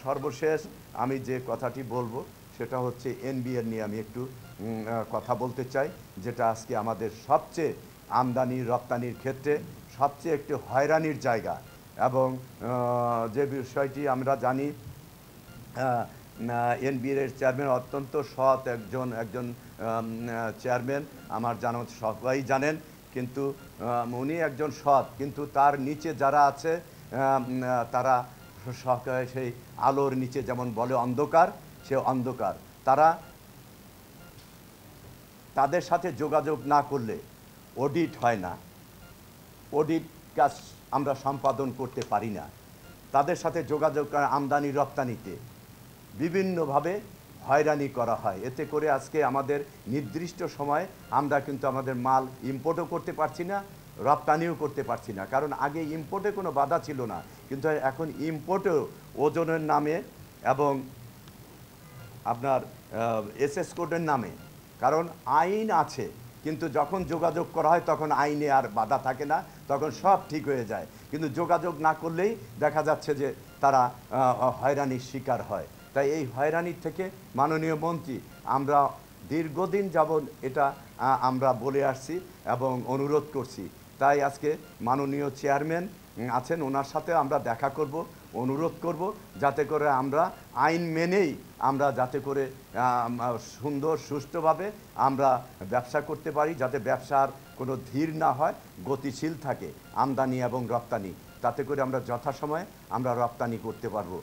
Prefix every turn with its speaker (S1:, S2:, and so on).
S1: সর্বশেষ আমি যে কথাটি বলবো সেটা হচ্ছে এনবিআর নিয়ে আমি একটু কথা বলতে চাই, যেটা আজকে আমাদের সবচেয়ে আমদানি রপ্তানির ক্ষেত্রে সবচেয়ে একটি হয়রানির জায়গা। এবং যে বিষয়টি আমরা জানি, এনবিআর চেয়ারম্যান অত্যন্ত সৎ একজন চেয়ারম্যান, আমার জানা সবাই জানেন। কিন্তু উনি একজন সৎ, কিন্তু তার নিচে যারা আছে তারা সেই আলোর নিচে যেমন বলে অন্ধকার, সে অন্ধকার। তাদের সাথে যোগাযোগ না করলে অডিট হয় না, অডিট কাজ আমরা সম্পাদন করতে পারি না। তাদের সাথে যোগাযোগ করা আমদানি রপ্তানিতে বিভিন্নভাবে হয়রানি করা হয়। এতে করে আজকে আমাদের নির্দিষ্ট সময় আমরা কিন্তু আমাদের মাল ইম্পোর্টও করতে পারছি না, রপ্তানিও করতে পারছি না। কারণ আগে ইম্পোর্টে কোনো বাধা ছিল না, কিন্তু এখন ইম্পোর্টেও ওজনের নামে এবং আপনার এসএস কোডের নামে, কারণ আইন আছে কিন্তু যখন যোগাযোগ করা হয় তখন আইনে আর বাধা থাকে না, তখন সব ঠিক হয়ে যায়। কিন্তু যোগাযোগ না করলেই দেখা যাচ্ছে যে তারা হয়রানির শিকার হয়। তাই এই হয়রানির থেকে মাননীয় মন্ত্রী, আমরা দীর্ঘদিন যাবৎ এটা আমরা বলে আসছি এবং অনুরোধ করছি। তাই আজকে মাননীয় চেয়ারম্যান আছেন, ওনার সাথে আমরা দেখা করব, অনুরোধ করব যাতে করে আমরা আইন মেনেই আমরা যাতে করে সুন্দর সুষ্ঠুভাবে আমরা ব্যবসা করতে পারি, যাতে ব্যবসার কোনো ধীর না হয়, গতিশীল থাকে আমদানি এবং রপ্তানি, তাতে করে আমরা যথাসময়ে আমরা রপ্তানি করতে পারবো।